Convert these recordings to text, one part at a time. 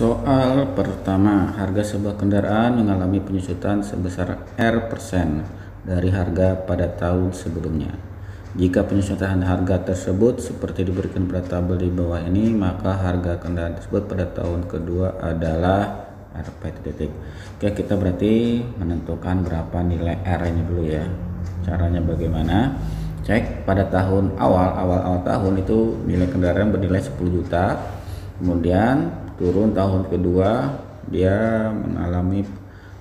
Soal pertama, harga sebuah kendaraan mengalami penyusutan sebesar R% dari harga pada tahun sebelumnya. Jika penyusutan harga tersebut seperti diberikan pada tabel di bawah ini, maka harga kendaraan tersebut pada tahun kedua adalah RP titik. Oke, kita berarti menentukan berapa nilai R ini dulu ya. Caranya bagaimana? Cek pada tahun awal tahun itu nilai kendaraan bernilai 10 juta. Kemudian turun tahun kedua dia mengalami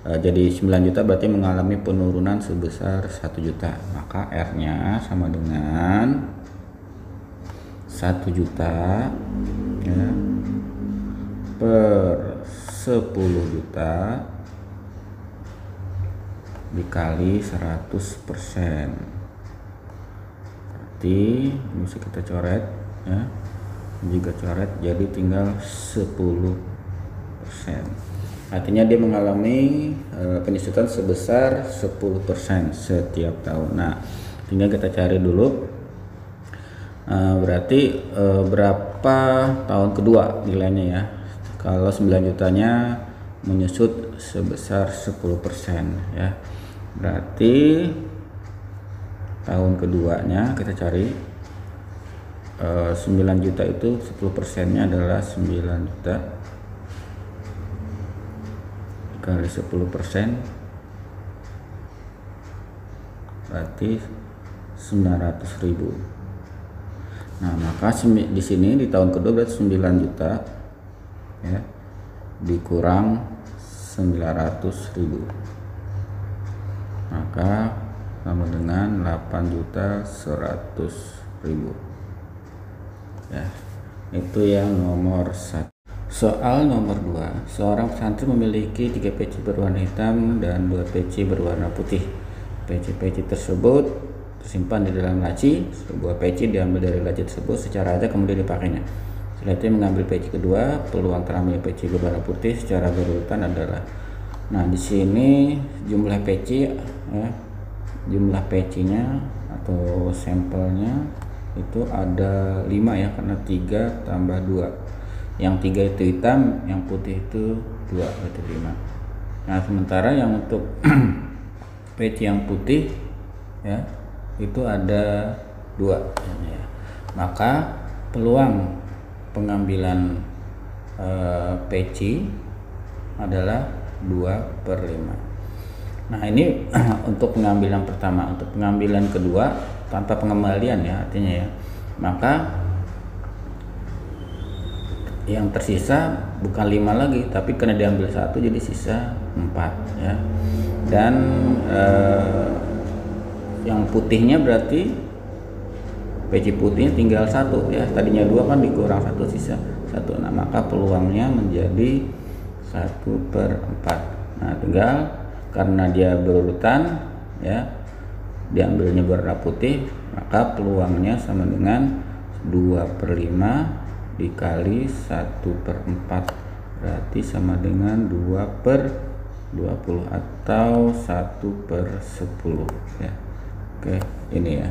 jadi 9 juta, berarti mengalami penurunan sebesar 1 juta, maka R nya sama dengan 1 juta ya, per 10 juta dikali 100%, berarti bisa kita coret ya. Jika coret jadi tinggal 10%, artinya dia mengalami penyusutan sebesar 10% setiap tahun. Nah, tinggal kita cari dulu berarti berapa tahun kedua nilainya ya. Kalau 9 jutanya menyusut sebesar 10% ya, berarti tahun keduanya kita cari 9 juta itu 10%-nya adalah 9 juta kali 10%, berarti 900.000. Nah, maka di sini di tahun kedua berarti 9 juta ya dikurang 900.000, maka sama dengan 8.100.000 ya. Itu yang nomor 1. Soal nomor 2, seorang santri memiliki 3 peci berwarna hitam dan 2 peci berwarna putih. Peci-peci tersebut tersimpan di dalam laci. Sebuah peci diambil dari laci tersebut secara acak kemudian dipakainya. Setelah itu mengambil peci kedua, peluang terambil peci berwarna putih secara berurutan adalah. Nah, di sini jumlah peci ya, jumlah pecinya atau sampelnya itu ada 5 ya, karena 3 tambah 2, yang 3 itu hitam, yang putih itu 2, berarti 5. Nah, sementara yang untuk peci yang putih ya itu ada 2 ya. Maka peluang pengambilan peci adalah 2/5. Nah, ini untuk pengambilan pertama. Untuk pengambilan kedua tanpa pengembalian ya, artinya ya, maka yang tersisa bukan 5 lagi, tapi karena diambil 1 jadi sisa 4 ya. Dan yang putihnya berarti peci putihnya tinggal 1 ya, tadinya 2 kan dikurang 1 sisa 1. Nah, maka peluangnya menjadi 1/4. Nah, tinggal karena dia berurutan ya, diambilnya berwarna putih, maka peluangnya sama dengan 2/5 dikali 1/4, berarti sama dengan 2/20 atau 1/10 ya. Oke, ini ya.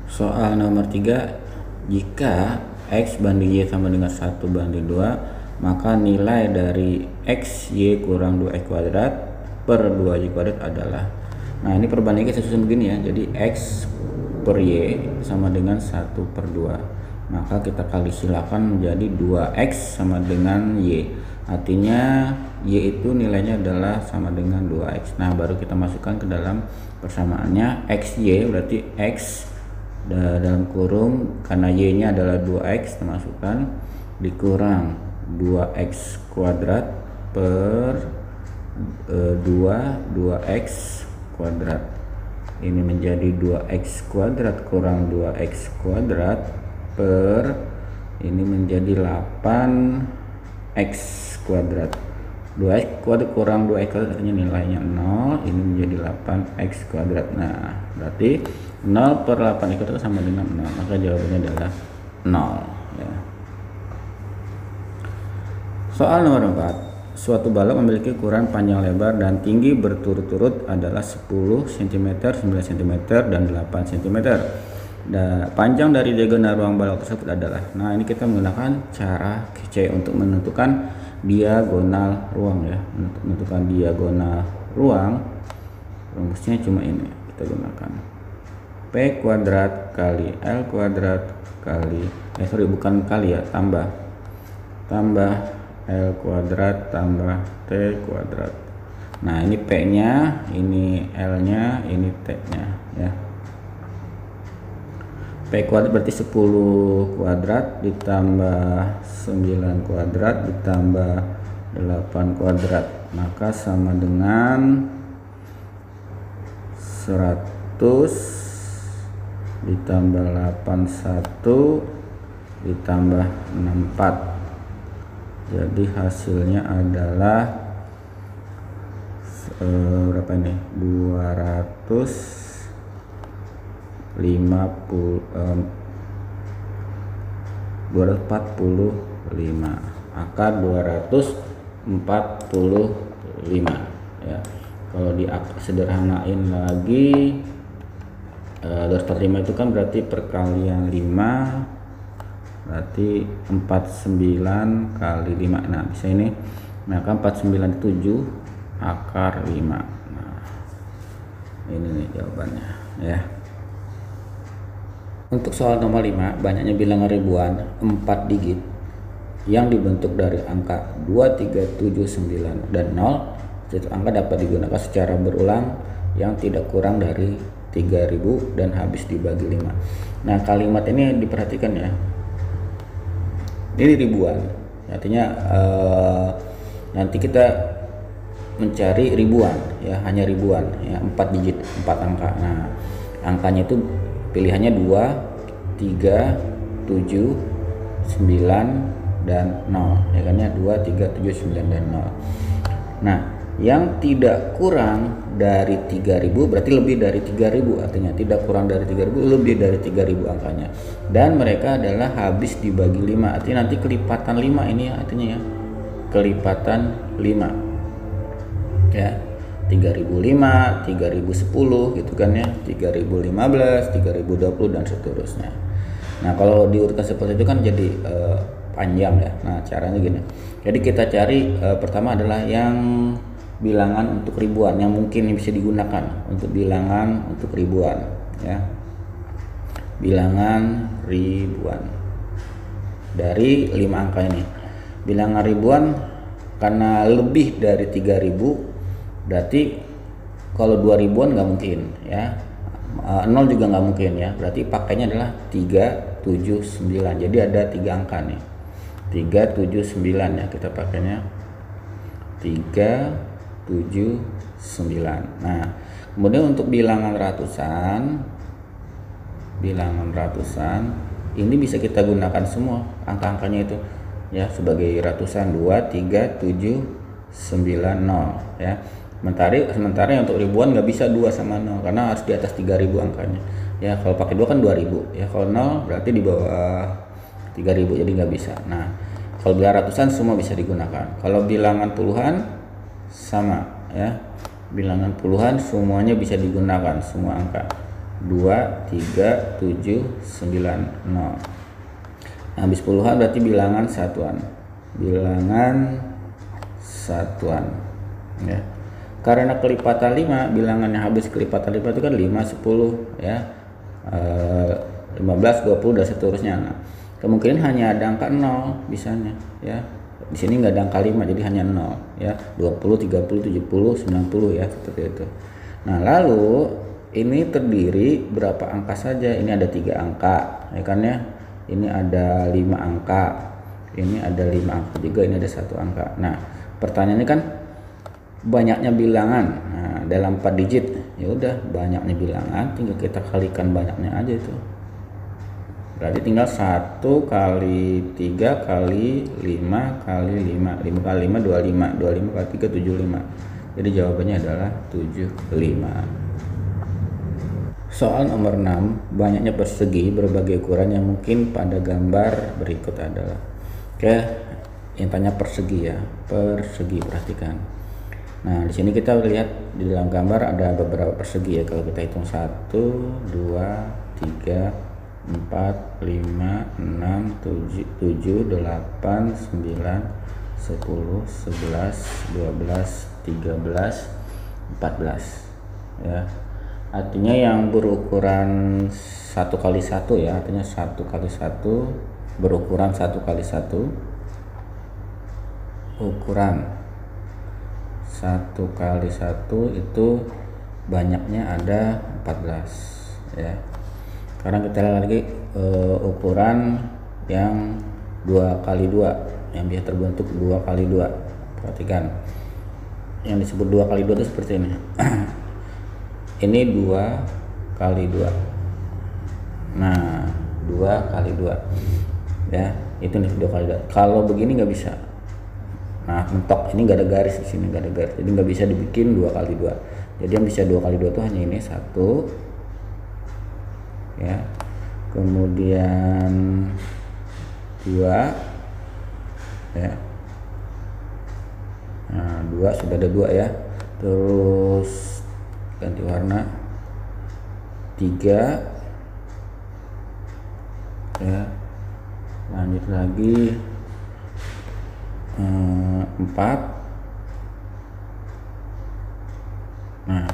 Soal nomor 3, jika X banding Y sama dengan 1/2, maka nilai dari X Y kurang 2X kuadrat per 2Y kuadrat adalah. Nah, ini perbandingan kita susun begini ya. Jadi X per Y sama dengan 1/2, maka kita kali silakan menjadi 2X sama dengan Y. Artinya Y itu nilainya adalah sama dengan 2X. Nah, baru kita masukkan ke dalam persamaannya. XY berarti X dalam kurung, karena Y nya adalah 2X, kita masukkan, dikurang 2X kuadrat per 2X kuadrat. Ini menjadi 2X kuadrat kurang 2X kuadrat per ini menjadi 8X kuadrat. 2X kuadrat kurang 2X kuadrat artinya nilainya 0, ini menjadi 8X kuadrat. Nah, berarti 0/8X kuadrat sama dengan 0, maka jawabannya adalah 0 ya. Soal nomor 4, suatu balok memiliki ukuran panjang lebar dan tinggi berturut-turut adalah 10 cm, 9 cm, dan 8 cm. Panjang dari diagonal ruang balok tersebut adalah. Nah, ini kita menggunakan cara C untuk menentukan diagonal ruang ya. Untuk menentukan diagonal ruang, rumusnya cuma ini. Kita gunakan P kuadrat kali L kuadrat kali bukan kali ya, tambah L kuadrat tambah T kuadrat. Nah, ini P nya, ini L nya, ini T nya ya. P kuadrat berarti 10 kuadrat ditambah 9 kuadrat ditambah 8 kuadrat, maka sama dengan 100 ditambah 81 ditambah 64. Jadi hasilnya adalah berapa ini? 245, akar 245 ya. Kalau sederhanain lagi, 245 itu kan berarti perkalian 5, berarti 49 kali 5. Nah, bisa ini, maka 497 akar 5. Nah, ini nih jawabannya ya. Untuk soal nomor 5, banyaknya bilangan ribuan 4 digit yang dibentuk dari angka 2, 3, 7, 9, dan 0. Satu angka dapat digunakan secara berulang yang tidak kurang dari 3000 dan habis dibagi 5. Nah, kalimat ini diperhatikan ya. Ini ribuan, artinya nanti kita mencari ribuan ya, hanya ribuan ya, 4 digit, 4 angka. Nah, angkanya itu pilihannya 2, 3, 7, 9 dan 0 ya kan ya, 2, 3, 7, 9 dan 0. Nah, yang tidak kurang dari 3000 berarti lebih dari 3000, artinya tidak kurang dari 3000, lebih dari 3000 angkanya, dan mereka adalah habis dibagi 5, artinya nanti kelipatan 5 ini ya, artinya ya kelipatan 5 ya, 3005, 3010 gitu kan ya, 3015, 3020 dan seterusnya. Nah, kalau diurutkan seperti itu kan jadi panjang ya. Nah, caranya gini. Jadi kita cari pertama adalah yang bilangan untuk ribuan yang mungkin bisa digunakan untuk bilangan untuk ribuan ya. Bilangan ribuan dari 5 angka ini. Bilangan ribuan karena lebih dari 3000 berarti kalau 2000-an nggak mungkin ya, 0 juga nggak mungkin ya, berarti pakainya adalah 379. Jadi ada 3 angka nih, 379 ya, kita pakainya 379. Nah, kemudian untuk bilangan ratusan ini bisa kita gunakan semua angka-angkanya itu ya sebagai ratusan, 2, 3, 7, 9, 0 ya. Sementara yang untuk ribuan nggak bisa 2 sama 0 karena harus di atas 3000 angkanya ya. Kalau pakai 2 kan 2000 ya, kalau 0 berarti di bawah 3000, jadi nggak bisa. Nah, kalau bilangan ratusan semua bisa digunakan. Kalau bilangan puluhan sama ya, bilangan puluhan semuanya bisa digunakan, semua angka 2, 3, 7, 9, 0. Nah, habis puluhan berarti bilangan satuan ya. Karena kelipatan 5, bilangan yang habis kelipatan 5 itu kan 5, 10 ya, 15, 20 dan seterusnya. Nah, kemungkinan hanya ada angka 0 bisanya ya. Di sini nggak ada angka 5, jadi hanya 0 ya, 20, 30, 70, 90 ya, seperti itu. Nah, lalu ini terdiri berapa angka saja? Ini ada 3 angka ya kan ya. Ini ada 5 angka, ini ada 5 angka juga, ini ada 1 angka. Nah, pertanyaannya kan banyaknya bilangan. Nah, dalam 4 digit ya udah banyaknya bilangan, tinggal kita kalikan banyaknya aja itu. Berarti tinggal 1 kali 3 kali 5 kali 5, 5 kali 5 25, 25 kali 3 75. Jadi jawabannya adalah 75. Soal nomor 6, banyaknya persegi berbagai ukuran yang mungkin pada gambar berikut adalah. Oke, yang tanya persegi ya, persegi, perhatikan. Nah, di sini kita lihat di dalam gambar ada beberapa persegi ya. Kalau kita hitung 1, 2, 3, 4, 5, 6, 7, 8, 9, 10, 11, 12, 13, 14 ya. Artinya yang berukuran 1x1 ya, artinya 1x1 berukuran 1x1, ukuran 1x1 itu banyaknya ada 14 ya. Sekarang kita lihat lagi ukuran yang 2x2 yang bisa terbentuk 2x2. Perhatikan yang disebut 2x2 itu seperti ini. Ini 2x2. Nah 2x2 ya, itu nih 2x2. Kalau begini nggak bisa. Nah mentok ini nggak ada garis di sini, nggak ada garis, jadi nggak bisa dibikin 2x2. Jadi yang bisa 2x2 itu hanya ini satu ya, kemudian 2 ya. Nah 2 sudah ada 2 ya, terus ganti warna 3 ya, lanjut lagi 4. Nah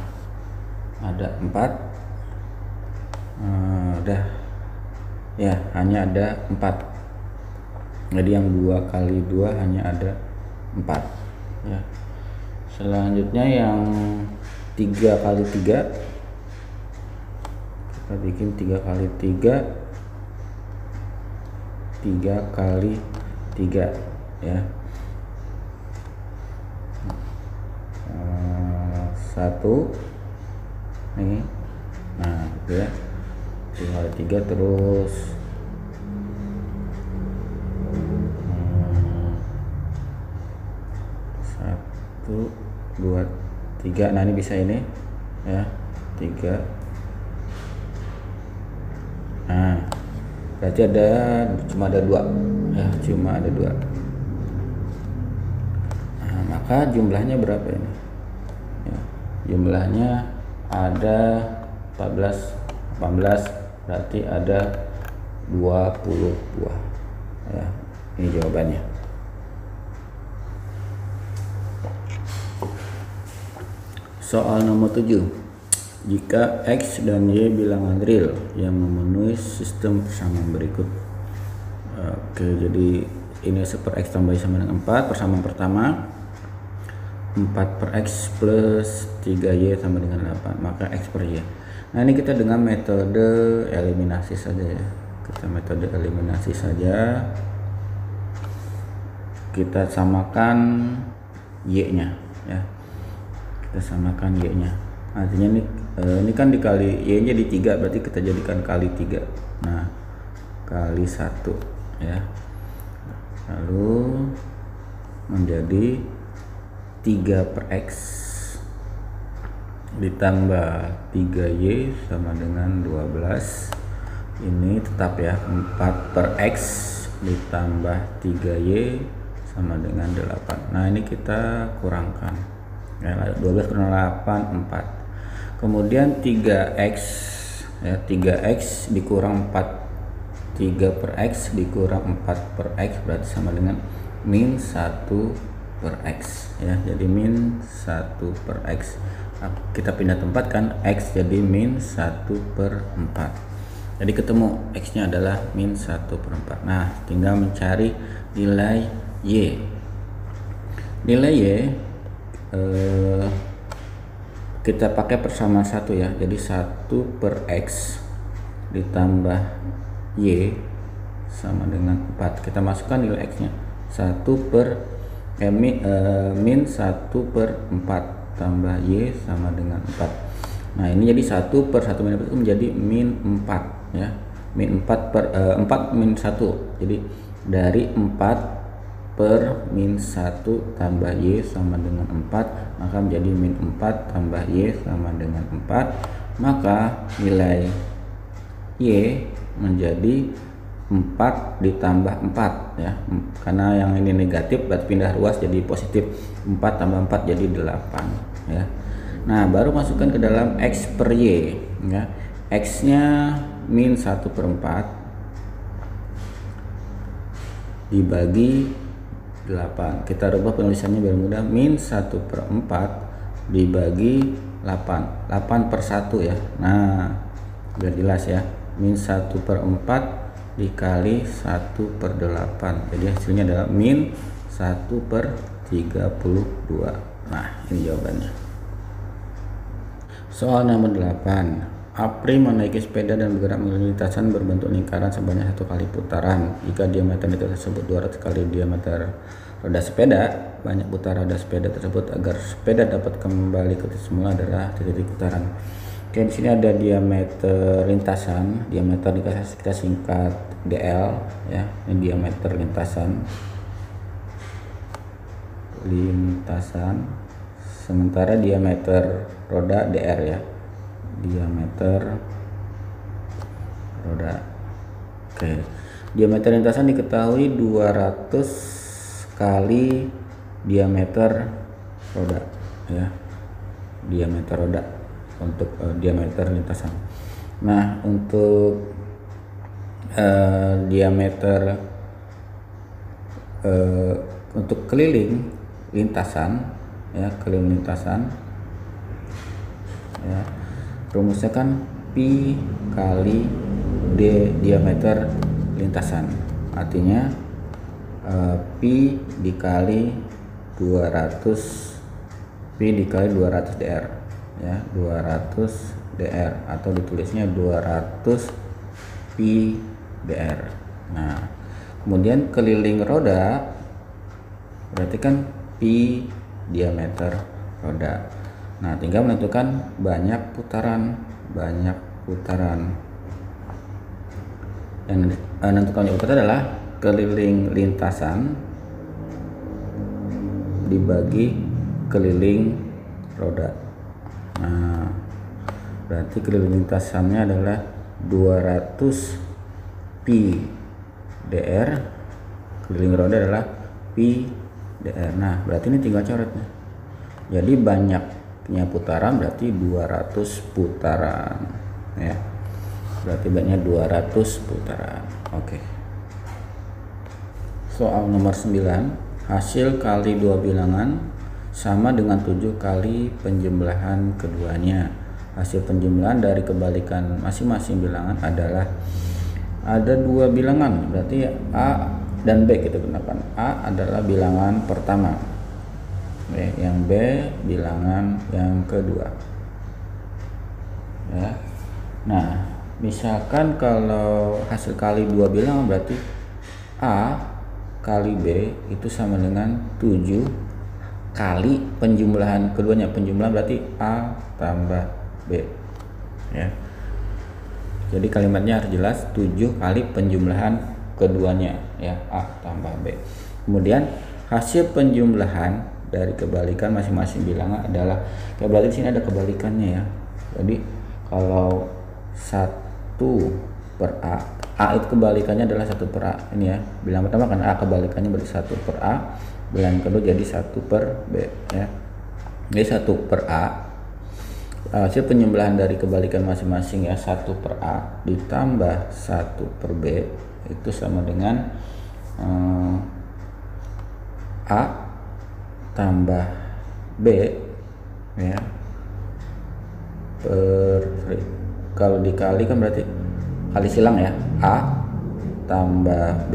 ada 4 udah ya, hanya ada 4. Jadi yang 2x2 hanya ada 4 ya. Selanjutnya yang 3x3, kita bikin 3x3 ya. 1 nih, nah gitu ya, 3x3 terus 1, 2, 3. Nah ini bisa ini ya, 3. Nah berarti cuma ada 2 ya, cuma ada 2. Nah, maka jumlahnya berapa ini ya, jumlahnya ada 14, 18, berarti ada 20 buah ya. Ini jawabannya. Soal nomor 7. Jika X dan Y bilangan real yang memenuhi sistem persamaan berikut. Oke, jadi ini per X tambah Y sama dengan 4. Persamaan pertama 4 per X plus 3Y sama dengan 8, maka X per Y. Nah ini kita dengan metode eliminasi saja ya. Kita metode eliminasi saja. Kita samakan Y-nya ya. Kita samakan Y-nya. Artinya ini kan dikali Y-nya di 3, berarti kita jadikan kali 3. Nah, kali 1 ya. Lalu menjadi 3 per X ditambah 3Y sama dengan 12. Ini tetap ya, 4 per X ditambah 3Y sama dengan 8. Nah ini kita kurangkan ya, 12 kurang 8, 4. Kemudian 3X ya, 3X dikurang 4, 3 per X dikurang 4 per X berarti sama dengan min 1 per X ya. Jadi min 1 per X. Nah, kita pindah tempat kan, X jadi min 1 per 4. Jadi ketemu X nya adalah min 1 per 4. Nah tinggal mencari nilai Y. Nilai Y kita pakai persamaan 1 ya. Jadi 1 per X ditambah Y sama dengan 4. Kita masukkan nilai X nya 1 per min 1 per 4 tambah Y sama dengan 4. Nah ini jadi 1 per 1 min 4 itu menjadi min 4 ya. Min 4 per 4 min 1. Jadi dari 4 per min 1 tambah Y sama dengan 4, maka menjadi min 4 tambah Y sama dengan 4. Maka nilai Y menjadi 4 ditambah 4 ya. Karena yang ini negatif berarti pindah ruas jadi positif. 4 tambah 4 jadi 8 ya. Nah baru masukkan ke dalam X per Y ya. X nya min 1/4 dibagi 8. Kita rubah penulisannya biar mudah. Min 1/4 dibagi 8. 8/1 ya. Nah, biar jelas ya. Min 1/4 dikali 1/8. Jadi hasilnya adalah min 1/32. Nah, ini jawabannya. Soal nomor 8. Apri menaiki sepeda dan bergerak mengelilingi lintasan berbentuk lingkaran sebanyak 1 kali putaran. Jika diameter lintasan tersebut 200 kali diameter roda sepeda, banyak putaran roda sepeda tersebut agar sepeda dapat kembali ke titik semula adalah titik putaran. Oke, di sini ada diameter lintasan. Diameter lintasan kita singkat DL ya. Ini diameter lintasan. Sementara diameter roda DR ya. Diameter roda. Oke, diameter lintasan diketahui 200 kali diameter roda ya, diameter roda untuk diameter lintasan. Nah, untuk diameter untuk keliling lintasan ya, keliling lintasan ya, rumusnya kan pi kali d diameter lintasan, artinya pi dikali 200 dr ya, 200 dr atau ditulisnya 200 pi dr. Nah, kemudian keliling roda berarti kan pi diameter roda. Nah, tinggal menentukan banyak putaran. Yang menentukan banyak putaran adalah keliling lintasan dibagi keliling roda. Nah, berarti keliling lintasannya adalah 200 pi dr, keliling roda adalah pi dr. Nah, berarti ini tinggal coretnya. Jadi banyaknya putaran berarti 200 putaran ya. Berarti banyaknya 200 putaran. Oke. Soal nomor 9. Hasil kali dua bilangan sama dengan 7 kali penjumlahan keduanya. Hasil penjumlahan dari kebalikan masing-masing bilangan adalah, ada dua bilangan, berarti A dan B kita gunakan. A adalah bilangan pertama, yang B bilangan yang kedua ya. Nah, misalkan kalau hasil kali dua bilangan berarti A kali B itu sama dengan 7 kali penjumlahan keduanya. Penjumlahan berarti A tambah B ya. Jadi kalimatnya harus jelas, 7 kali penjumlahan keduanya ya, A tambah B. Kemudian hasil penjumlahan dari kebalikan masing-masing bilangan adalah, berarti di sini ada kebalikannya ya. Jadi kalau 1 per A, A itu kebalikannya adalah 1 per A ini ya. Bilangan pertama kan A, kebalikannya berarti 1 per A. Bilangan kedua jadi 1 per B ya. Jadi 1 per A, hasil penjumlahan dari kebalikan masing-masing ya, 1 per A ditambah 1 per B itu sama dengan A tambah B ya, kalau dikali kan berarti kali silang ya, A tambah B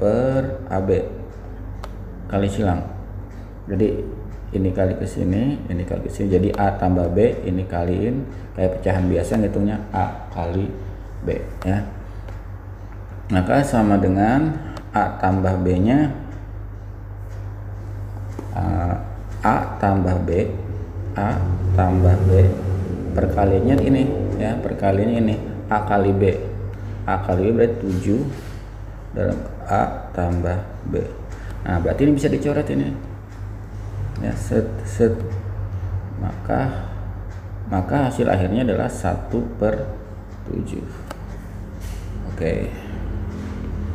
per AB kali silang. Jadi ini kali ke sini, ini kali ke sini, jadi A tambah B, ini kaliin kayak pecahan biasa, ngitungnya A kali B ya. Maka sama dengan A tambah B nya A tambah B, A tambah B perkaliannya ini ya, perkaliannya ini A kali B. A kali B berarti 7 dalam A tambah B. Nah, berarti ini bisa dicoret ini ya, set. Maka hasil akhirnya adalah 1/7. Oke.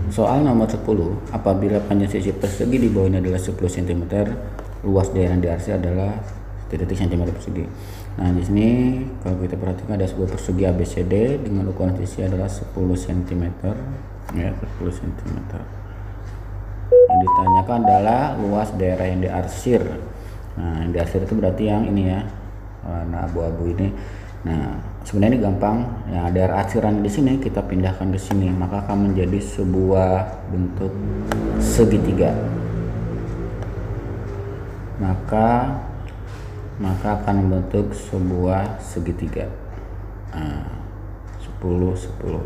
Soal nomor 10. Apabila panjang sisi persegi di bawahnya adalah 10 cm, luas daerah DRC adalah titik cm persegi. Nah, di sini kalau kita perhatikan ada sebuah persegi ABCD dengan ukuran sisi adalah 10 cm ya, 10 cm. Yang ditanyakan adalah luas daerah yang diarsir. Nah, yang diarsir itu berarti yang ini ya, warna abu-abu ini. Nah, sebenarnya ini gampang. Ya, daerah arsiran di sini kita pindahkan ke sini, maka akan menjadi sebuah bentuk segitiga. Maka akan membentuk sebuah segitiga. 10 10.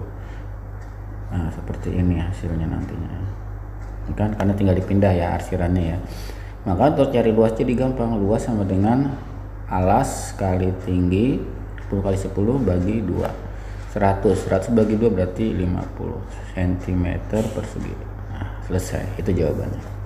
Nah, seperti ini hasilnya nantinya. Kan karena tinggal dipindah ya arsirannya ya. Maka untuk cari luas jadi gampang. Luas sama dengan alas kali tinggi 10 kali 10 bagi 2. 100 bagi 2 berarti 50 cm persegi. Nah, selesai. Itu jawabannya.